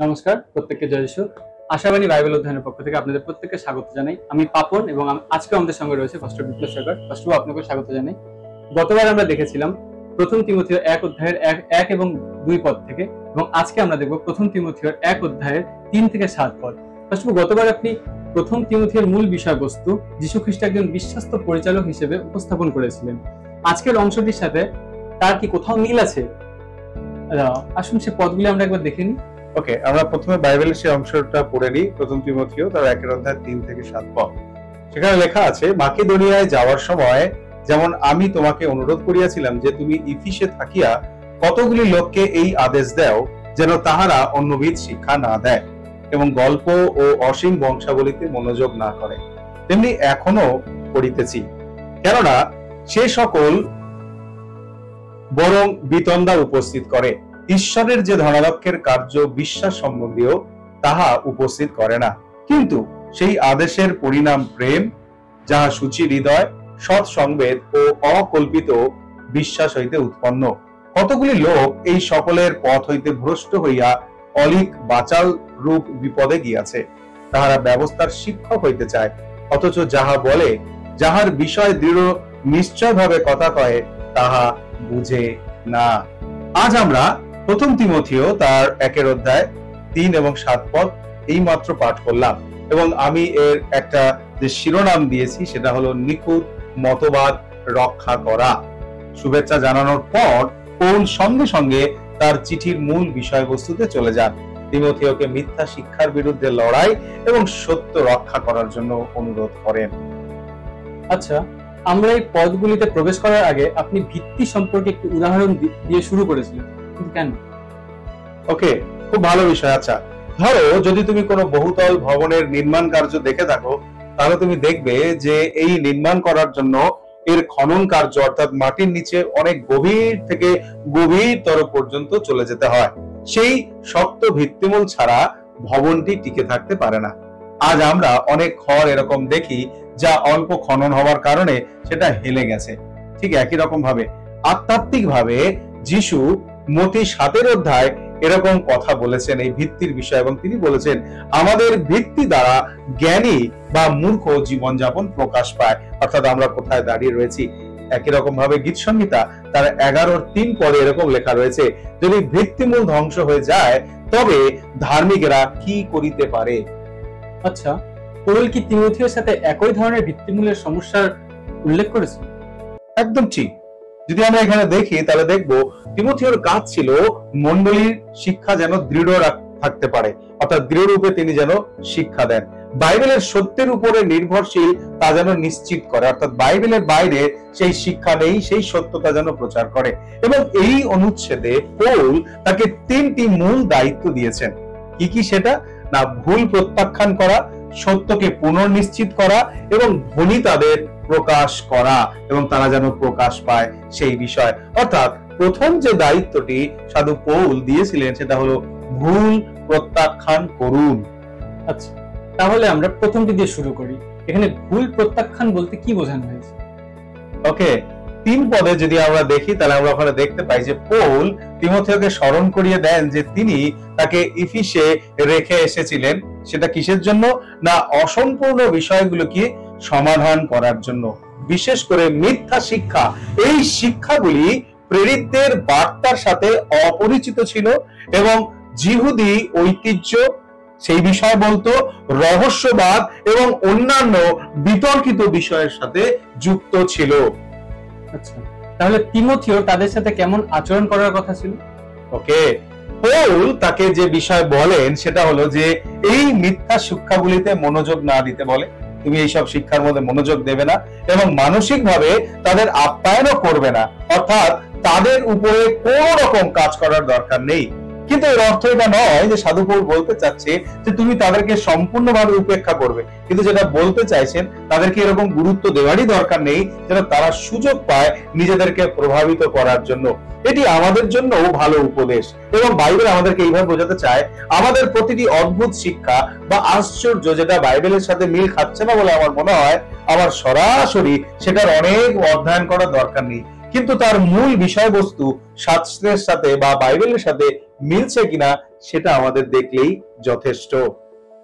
নমস্কার, প্রত্যেককে জয় যিশু। আশাবাণী বাইবেল অধ্যয়নের পক্ষ থেকে আপনাদের প্রত্যেককে স্বাগত জানাই। আমি পাপন এবং আজকে আমাদের সঙ্গে রয়েছে পাস্টর বিপ্লব সরকার। পাস্টর, আপনাকে স্বাগত জানাই। গতবার আমরা দেখেছিলাম প্রথম তিমথিয় 1 অধ্যায়ের 1 এবং 2 পদ থেকে, এবং আজকে আমরা দেখব প্রথম তিমথিয়র 1 অধ্যায়ের 3 থেকে 7 পদ। পাস্টর, গতবার আপনি প্রথম তিমথিয়র মূল বিষয়বস্তু যীশু খ্রিস্ট একজন বিশ্বস্ত পরিচালক হিসেবে উপস্থাপন করেছিলেন। আজকের অংশটির সাথে তার কি কোথাও মিল আছে? আসুন সে পদগুলি আমরা একবার দেখে নিই। ওকে, আমরা প্রথমে বাইবেলের সেই অংশটা পড়ে নিই। প্রথম তিমথিয় তার 1 অধ্যায় 3 থেকে 7 পদ। সেখানে লেখা আছে, মাকিদোনিয়ায় যাওয়ার সময় যেমন আমি তোমাকে অনুরোধ করিয়াছিলাম যে তুমি ইফিসে থাকিয়া কতগুলি লোককে এই আদেশ দাও যেন তাহারা অন্যবিধ শিক্ষা না দেয় এবং গল্প ও অসীম বংশাবলীতে মনোযোগ না করে, তেমনি এখনো করিতেছি। কেননা সে সকল বরং বিতণ্ডা উপস্থিত করে, ঈশ্বরের যে ধনালক্ষ্যের কার্য বিশ্বাস সম্বন্ধীয় তাহা উপস্থিত করে না, কিন্তু সেই আদেশের পরিণাম প্রেম, যাহা সূচি হৃদয়, সৎ সংবেদ ও অকল্পিত বিশ্বাস হইতে উৎপন্ন। কতগুলি লোক এই সকলের পথ হইতে ভ্রষ্ট হইয়া অলিক বাচাল রূপ বিপদে গিয়াছে। তাহারা ব্যবস্থার শিক্ষক হইতে চায়, অথচ যাহা বলে, যাহার বিষয় দৃঢ় নিশ্চয় ভাবে কথা কয়, তাহা বুঝে না। আজ আমরা প্রথম তিমথিয় তার 1 অধ্যায় 3 এবং 7 পদ এই মাত্র পাঠ করলাম, এবং আমি এর একটা যে শিরোনাম দিয়েছি সেটা হলো নিখুঁত মতবাদ রক্ষা করা। শুভেচ্ছা জানানোর পর পৌল সঙ্গে সঙ্গে তার চিঠির মূল বিষয়বস্তুতে চলে যান। তিমথিয়কে মিথ্যা শিক্ষার বিরুদ্ধে লড়াই এবং সত্য রক্ষা করার জন্য অনুরোধ করেন। আচ্ছা, আমরা এই পদগুলিতে প্রবেশ করার আগে আপনি ভিত্তি সম্পর্কে একটু উদাহরণ দিয়ে শুরু করেছিলেন, কেন? ওকে, খুব ভালো বিষয়। আচ্ছা, ধরো যদি তুমি কোনো বহুতল ভবনের নির্মাণ কার্য দেখে থাকো, তাহলে তুমি দেখবে যে এই নির্মাণ করার জন্য এর খনন কার্য অর্থাৎ মাটির নিচে অনেক গভীর থেকে গভীরতর পর্যন্ত চলে যেতে হয়। সেই শক্ত ভিত্তিমূল ছাড়া ভবনটি টিকে থাকতে পারে না। আজ আমরা অনেক ঘর এরকম দেখি যা অল্প খনন হওয়ার কারণে সেটা হেলে গেছে। ঠিক একই রকম ভাবে আধ্যাত্মিক ভাবে যিশু মতি 7 অধ্যায় এরকম কথা বলেছেন এই ভিত্তির বিষয়, এবং তিনি বলেছেন আমাদের ভিত্তি দ্বারা জ্ঞানী বা মূর্খ জীবনযাপন প্রকাশ পায়, অর্থাৎ আমরা কোথায় দাঁড়িয়ে রয়েছি। একই রকম ভাবে গীত সংহিতা তার 11:3 পদে এরকম লেখা রয়েছে, যদি ভিত্তিমূল ধ্বংস হয়ে যায় তবে ধার্মিকেরা কি করিতে পারে? আচ্ছা, পৌল কি তিমথিয়র সাথে একই ধরনের ভিত্তিমূলের সমস্যার উল্লেখ করেছে? একদম ঠিক। যদি আমরা এখানে দেখি তাহলে দেখবো তিমথিয়র কাজ ছিল মণ্ডলীর শিক্ষা যেন দৃঢ় থাকতে পারে, অর্থাৎ দৃঢ় রূপে তিনি যেন শিক্ষা দেন। বাইবেলের সত্যের উপরে নির্ভরশীল তা যেন নিশ্চিত করে, অর্থাৎ বাইবেলের বাইরে সেই শিক্ষা নেই, সেই সত্যতা যেন প্রচার করে। এবং এই অনুচ্ছেদে পৌল তাকে 3টি মূল দায়িত্ব দিয়েছেন। কি কি সেটা? না, ভুল প্রত্যাখ্যান করা, সত্যকে পুনর্নিশ্চিত করা এবং ধনী তাদের প্রকাশ করা, এবং তারা যেন প্রকাশ পায় সেই বিষয়। অর্থাৎ প্রথম যে দায়িত্বটি সাধু পৌল দিয়েছিলেন সেটা হলো ভুল প্রত্যাখ্যান করুন। আচ্ছা, তাহলে আমরা প্রথমটি দিয়ে শুরু করি। এখানে ভুল প্রত্যাখ্যান বলতে কি বোঝানো হয়েছে? ওকে, 3 পদে যদি আমরা দেখি তাহলে আমরা ওখানে দেখতে পাই যে পৌল তিমথিয়কে স্মরণ করিয়ে দেন যে তিনি তাকে ইফিসে রেখে এসেছিলেন। সেটা কিসের জন্য? না, অসম্পূর্ণ বিষয়গুলোকে সমাধান করার জন্য, বিশেষ করে মিথ্যা শিক্ষা। এই শিক্ষাগুলি প্রেরিতদের বার্তার সাথে অপরিচিত ছিল এবং জিহুদি ঐতিহ্য সেই বিষয় বলতো, রহস্যবাদ এবং অন্যান্য বিতর্কিত বিষয়ের সাথে যুক্ত ছিল। আচ্ছা, তাহলে তিমথিয় তাদের সাথে কেমন আচরণ করার কথা ছিল? ওকে, পৌল তাকে যে বিষয় বলেন সেটা হলো যে এই মিথ্যা শিক্ষাগুলিতে মনোযোগ না দিতে বলে। তুমি এইসব শিক্ষার মধ্যে মনোযোগ দেবে না এবং মানসিকভাবে তাদের আপ্যায়নও করবে না, অর্থাৎ তাদের উপরে কোন রকম কাজ করার দরকার নেই। কিন্তু এর অর্থ এটা নয় যে সাধু পৌল বলতে চাচ্ছে যে তুমি তাদেরকে সম্পূর্ণভাবে উপেক্ষা করবে, কিন্তু যেটা বলতে চাইছেন তাদেরকে এরকম গুরুত্ব দেওয়ারই দরকার নেই যেন তারা সুযোগ পায় নিজেদেরকে প্রভাবিত করার জন্য। এটি আমাদের জন্য ভালো উপদেশ, এবং বাইবেল আমাদেরকে এইভাবে বোঝাতে চায় আমাদের প্রতিটি অদ্ভুত শিক্ষা বা আশ্চর্য যেটা বাইবেলের সাথে মিল খাচ্ছে না বলে আমার মনে হয়, আমার সরাসরি সেটার অনেক অধ্যয়ন করার দরকার নেই, কিন্তু তার মূল বিষয়বস্তু শাস্ত্রের সাথে বা বাইবেলের সাথে মিলছে কিনা সেটা আমাদের দেখলেই যথেষ্ট।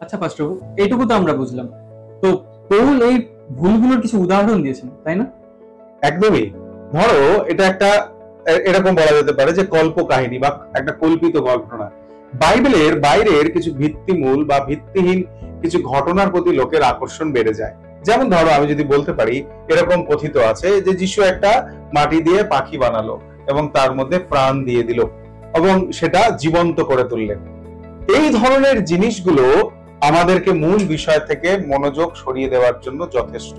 আচ্ছা পাস্টর, এইটুকু তো আমরা বুঝলাম। তো পৌল এই ভুলগুলোর কিছু উদাহরণ দিয়েছেন, তাই না? একদমই। ধরো এটা একটা এরকম বলা যেতে পারে যে কল্প কাহিনী বা একটা কল্পিত ঘটনা। বাইবেলের বাইরের কিছু ভিত্তিমূল বা ভিত্তিহীন কিছু ঘটনার প্রতি লোকের আকর্ষণ বেড়ে যায়। যেমন ধরো আমি যদি বলতে পারি, এরকম কথিত আছে যে যিশু একটা মাটি দিয়ে পাখি বানালো এবং তার মধ্যে প্রাণ দিয়ে দিল এবং সেটা জীবন্ত করে তুললেন। এই ধরনের জিনিসগুলো আমাদেরকে মূল বিষয় থেকে মনোযোগ সরিয়ে দেওয়ার জন্য যথেষ্ট।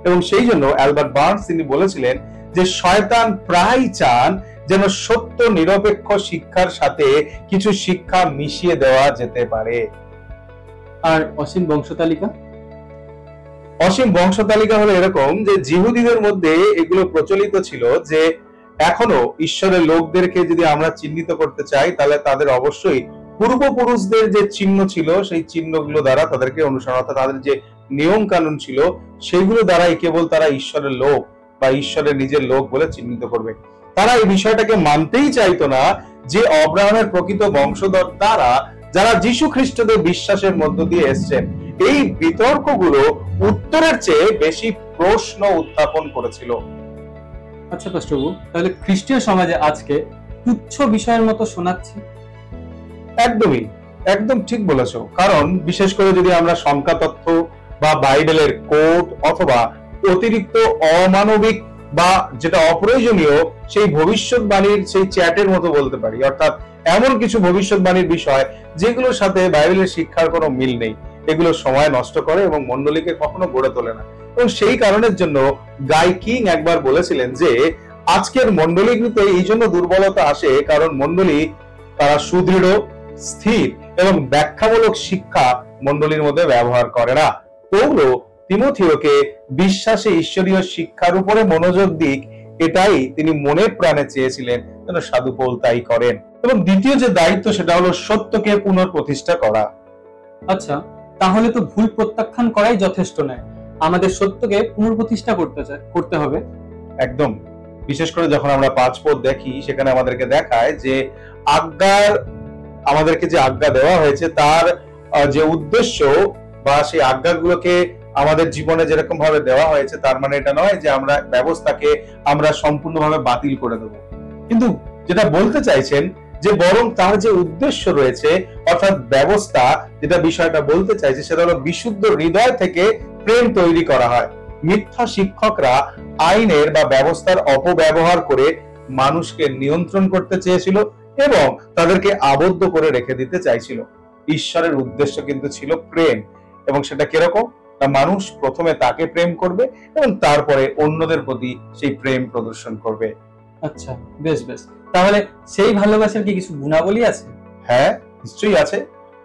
এবং সেই জন্য অ্যালবার্ট বার্নস তিনি বলেছিলেন যে শয়তান প্রায় চান যেন সত্য নিরপেক্ষ শিক্ষার সাথে কিছু শিক্ষা মিশিয়ে দেওয়া যেতে পারে। আর অসীম বংশতালিকা? অসীম বংশতালিকা হলো এরকম যে জিহুদীদের মধ্যে এগুলো প্রচলিত ছিল যে এখনো ঈশ্বরের লোকদেরকে যদি আমরা চিহ্নিত করতে চাই তাহলে তাদের অবশ্যই পূর্বপুরুষদের যে চিহ্ন ছিল সেই চিহ্নগুলো দ্বারা তাদেরকে অনুসরণ, অর্থাৎ তাদের যে নিয়ম কানুন ছিল সেগুলো দ্বারাই কেবল তারা ঈশ্বরের লোক বা ঈশ্বরের নিজের লোক বলে চিহ্নিত করবে। তারা এই বিষয়টাকে মানতেই চাইতো না যে অব্রাহামের প্রকৃত বংশধর তারা যারা যীশু খ্রিস্টদের বিশ্বাসের মধ্য দিয়ে এসছেন। এই বিতর্কগুলো উত্তরের চেয়ে বেশি প্রশ্ন উত্থাপন করেছিল। আচ্ছা পাস্টরবাবু, তাহলে খ্রিস্টীয় সমাজে আজকে তুচ্ছ বিষয়ের মতো শোনাচ্ছে? একদমই, একদম ঠিক বলেছো। কারণ বিশেষ করে যদি আমরা সংখ্যা তথ্য বা বাইবেলের কোড অথবা অতিরিক্ত অমানবিক বা যেটা অপ্রয়োজনীয় সেই ভবিষ্যৎবাণীর সেই চ্যাটের মতো বলতে পারি, অর্থাৎ এমন কিছু ভবিষ্যৎবাণীর বিষয় যেগুলোর সাথে বাইবেলের শিক্ষার কোনো মিল নেই, এগুলো সময় নষ্ট করে এবং মণ্ডলীকে কখনো গড়ে তোলে না। এবং সেই কারণের জন্য গাই কিং একবার বলেছিলেন যে আজকের মণ্ডলীগুলোতে এই জন্য দুর্বলতা আসে কারণ মণ্ডলী তারা সুদৃঢ়, স্থির এবং ব্যাখ্যামূলক শিক্ষা মণ্ডলীর মধ্যে ব্যবহার করে না। পৌল তিমোথিওকে বিশ্বাসে ঈশ্বরীয় শিক্ষার উপরে মনোযোগ দিক, এটাই তিনি মনে প্রাণে চেয়েছিলেন, যেন সাধু পৌল তাই করেন। এবং দ্বিতীয় যে দায়িত্ব সেটা হলো সত্যকে পুনঃপ্রতিষ্ঠা করা। আচ্ছা, তাহলে তো ভুল প্রত্যাখ্যান করাই যথেষ্ট নয়, আমাদের সত্যকে পুনঃপ্রতিষ্ঠা করতে হবে। একদম। বিশেষ করে যখন আমরা 5 পদ দেখি সেখানে আমাদেরকে দেখায় যে আজ্ঞার আমাদেরকে যে আজ্ঞা দেওয়া হয়েছে তার যে উদ্দেশ্য বা সেই আজ্ঞাগুলোকে আমাদের জীবনে যেরকম ভাবে দেওয়া হয়েছে তার মানে এটা নয় যে আমরা ব্যবস্থাকে আমরা সম্পূর্ণভাবে বাতিল করে দেব, কিন্তু যেটা বলতে চাইছেন যে বরং তার যে উদ্দেশ্য রয়েছে অর্থাৎ ব্যবস্থা যেটা বিষয়টা বলতে চাইছে সেটা হলো বিশুদ্ধ হৃদয় থেকে প্রেম তৈরি করা হয়। মিথ্যা শিক্ষকরা আইনের বা ব্যবস্থার অপব্যবহার করে মানুষকে নিয়ন্ত্রণ করতে চেয়েছিল এবং তাদেরকে আবদ্ধ করে রেখে দিতে চাইছিল। ঈশ্বরের উদ্দেশ্য কিন্তু ছিল প্রেম, এবং সেটা কিরকম? মানুষ প্রথমে তাকে প্রেম করবে এবং তারপরে অন্যদের প্রতি সেই প্রেম প্রদর্শন করবে। আচ্ছা, বেশ বেশ। তাহলে সেই ভালোবাসার কি কিছু গুণাবলী আছে? হ্যাঁ, নিশ্চয়ই আছে।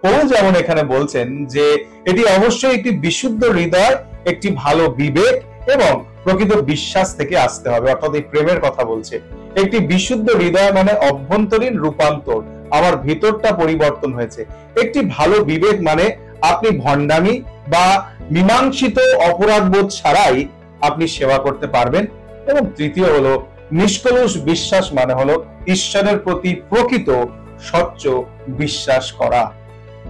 পৌল যেমন এখানে বলছেন যে এটি অবশ্যই একটি বিশুদ্ধ হৃদয়, একটি ভালো বিবেক এবং প্রকৃত বিশ্বাস থেকে আসতে হবে, অর্থাৎ এই প্রেমের কথা বলছে। একটি বিশুদ্ধ হৃদয় মানে অভ্যন্তরীণ রূপান্তর, আমার ভিতরটা পরিবর্তন হয়েছে। একটি ভালো বিবেক মানে আপনি ভণ্ডামি বা মীমাংসিত অপরাধবোধ ছাড়াই আপনি সেবা করতে পারবেন। এবং তৃতীয় হলো নিষ্কলুষ বিশ্বাস মানে হলো ঈশ্বরের প্রতি প্রকৃত স্বচ্ছ বিশ্বাস করা।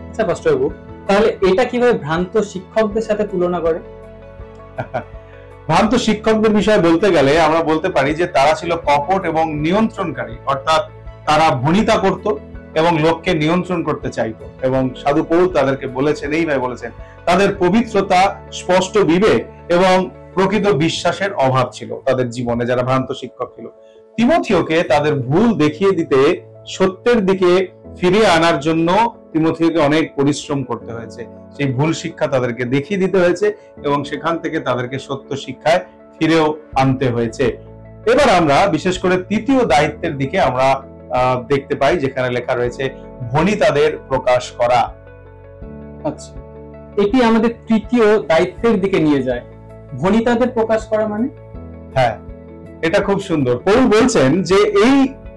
আচ্ছা পাস্টরবাবু, তাহলে এটা কিভাবে ভ্রান্ত শিক্ষকদের সাথে তুলনা করে? ভ্রান্ত শিক্ষকদের বিষয়ে বলতে গেলে আমরা বলতে পারি যে তারা ছিল কপট এবং নিয়ন্ত্রণকারী, অর্থাৎ তারা ভনিতা করত এবং লোককে নিয়ন্ত্রণ করতে চাইতো। এবং সাধু পৌল তাদেরকে বলেছেন, এইভাবে বলেছেন, তাদের পবিত্রতা, স্পষ্ট বিবেক এবং প্রকৃত বিশ্বাসের অভাব ছিল তাদের জীবনে, যারা ভ্রান্ত শিক্ষক ছিল। তিমোথিওকে তাদের ভুল দেখিয়ে দিতে সত্যের দিকে ফিরিয়ে আনার জন্য তিমোথিওকে অনেক পরিশ্রম করতে হয়েছে। সেই ভুল শিক্ষা তাদেরকে দেখিয়ে দিতে হয়েছে এবং সেখান থেকে তাদেরকে সত্য শিক্ষায় ফিরেও আনতে হয়েছে। এবার আমরা বিশেষ করে তৃতীয় দায়িত্বের দিকে আমরা দেখতে পাই, যেখানে লেখা রয়েছে ভনিতাদের প্রকাশ করা। আচ্ছা, এটি আমাদের তৃতীয় দায়িত্বের দিকে নিয়ে যায়। ভনিতাদের প্রকাশ করা মানে? হ্যাঁ, এটা খুব সুন্দর। পৌল বলছেন যে এই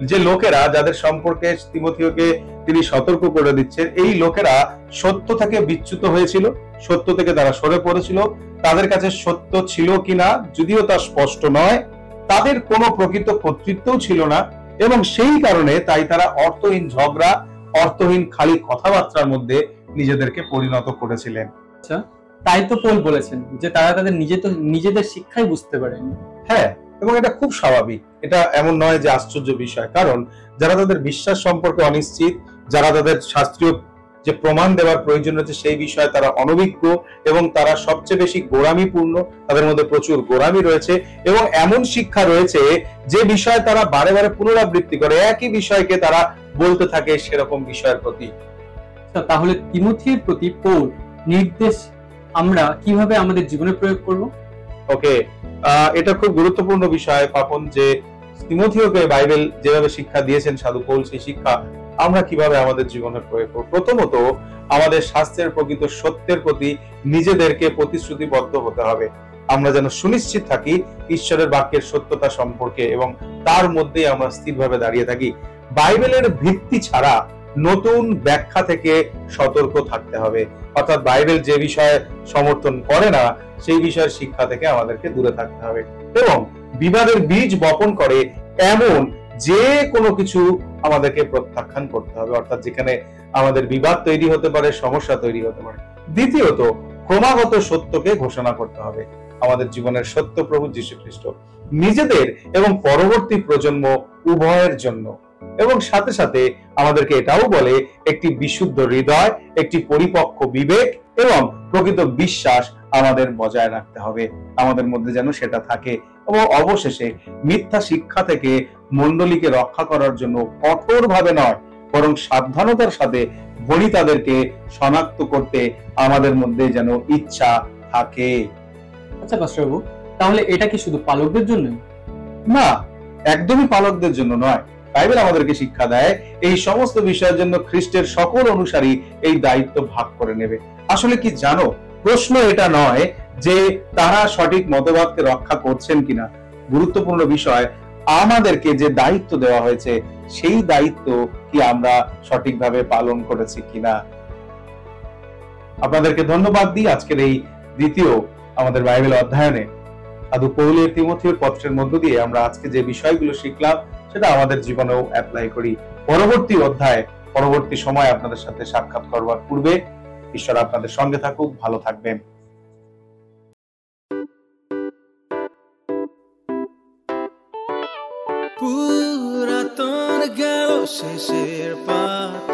যে লোকেরা যাদের সম্পর্কে তিমোথিওকে তিনি সতর্ক করে দিচ্ছেন, এই লোকেরা সত্য থেকে বিচ্যুত হয়েছিল, সত্য থেকে তারা সরে পড়েছিল, তাদের কাছে সত্য ছিল কিনা যদিও তা স্পষ্ট নয়, তাদের কোনো প্রকৃত কর্তৃত্বও ছিল না এবং সেই কারণে তাই তারা অর্থহীন ঝগড়া অর্থহীন খালি কথাবার্তার মধ্যে নিজেদেরকে পরিণত করেছিলেন। আচ্ছা, তাই তো পৌল বলেছেন যে তারা তাদের নিজেদের শিক্ষাই বুঝতে পারেনি। হ্যাঁ, এবং এটা খুব স্বাভাবিক, এটা এমন নয় যে আশ্চর্য বিষয়। কারণ যারা তাদের বিশ্বাস সম্পর্কে অনিশ্চিত, যারা তাদের শাস্ত্রীয় যে প্রমাণ দেওয়ার প্রয়োজন রয়েছে সেই বিষয়ে তারা অনভিজ্ঞ, এবং তারা সবচেয়ে বেশি গোঁড়ামিপূর্ণ, তাদের মধ্যে প্রচুর গোঁড়ামি রয়েছে, এবং এমন শিক্ষা রয়েছে যে বিষয়ে তারা বারে বারে পুনরাবৃত্তি করে, একই বিষয়কে তারা বলতে থাকে সেরকম বিষয়ের প্রতি। তাহলে তিমোথীর প্রতি পৌল নির্দেশ আমরা কিভাবে আমাদের জীবনে প্রয়োগ করব? ওকে, এটা খুব গুরুত্বপূর্ণ বিষয় পাপন, যে তিমোথীয়কে বাইবেল যেভাবে শিক্ষা দিয়েছেন সাধু পৌল, সেই শিক্ষা আমরা কিভাবে আমাদের জীবনে প্রয়োগ করব। প্রথমত, আমাদের শাস্ত্রের প্রকৃত সত্যের প্রতি নিজেদেরকে প্রতিশ্রুতিবদ্ধ হতে হবে। আমরা যেন সুনিশ্চিত থাকি ঈশ্বরের বাক্যের সত্যতা সম্পর্কে, এবং তার মধ্যেই আমরা স্থিরভাবে দাঁড়িয়ে থাকি। বাইবেলের ভিত্তি ছাড়া নতুন ব্যাখ্যা থেকে সতর্ক থাকতে হবে। অর্থাৎ বাইবেল যে বিষয়ে সমর্থন করে না সেই বিষয়ের শিক্ষা থেকে আমাদেরকে দূরে থাকতে হবে, এবং বিবাদের বীজ বপন করে এমন যে কোনো কিছু আমাদেরকে প্রত্যাখ্যান করতে হবে। অর্থাৎ যেখানে আমাদের বিবাদ তৈরি হতে পারে, সমস্যা তৈরি হতে পারে। দ্বিতীয়ত, ক্রমাগত সত্যকে ঘোষণা করতে হবে। আমাদের জীবনের সত্য প্রভু যীশু খ্রিস্ট, নিজেদের এবং পরবর্তী প্রজন্ম উভয়ের জন্য। এবং সাথে সাথে আমাদেরকে এটাও বলে একটি বিশুদ্ধ হৃদয়, একটি পরিপক্ক বিবেক এবং প্রকৃত বিশ্বাস আমাদের বজায় রাখতে হবে, আমাদের মধ্যে যেন সেটা থাকে। এবং অবশেষে মিথ্যা শিক্ষা থেকে মণ্ডলীকে রক্ষা করার জন্য কঠোরভাবে নয়, বরং সাবধানতার সাথে বনিতাদেরকে শনাক্ত করতে আমাদের মধ্যে যেন ইচ্ছা থাকে। আচ্ছা পাস্টরবাবু, তাহলে এটা কি শুধু পালকদের জন্য? না, একদমই পালকদের জন্য নয়। বাইবেল আমাদেরকে শিক্ষা দেয় এই সমস্ত বিষয়ের জন্য খ্রিস্টের সকল অনুসারী এই দায়িত্ব ভাগ করে নেবে। আসলে কি জানো, প্রশ্ন এটা নয় যে তারা সঠিক মতবাদকে রক্ষা করছেন কিনা। গুরুত্বপূর্ণ বিষয় আমাদেরকে যে দায়িত্ব দেওয়া হয়েছে সেই দায়িত্ব কি আমরা সঠিকভাবে পালন করেছি কিনা। আপনাদেরকে ধন্যবাদ দিই আজকের এই দ্বিতীয় আমাদের বাইবেল অধ্যয়নে সাধু পৌলের তিমোথীয় পত্রের মধ্য দিয়ে আমরা আজকে যে বিষয়গুলো শিখলাম সেটা আমাদের জীবনেও অ্যাপ্লাই করি। পরবর্তী অধ্যায়ে পরবর্তী সময় আপনাদের সাথে সাক্ষাৎ করবার পূর্বে ঈশ্বর আপনাদের সঙ্গে থাকুক। ভালো থাকবেন। পুরাতন গেল শেষের পাতা।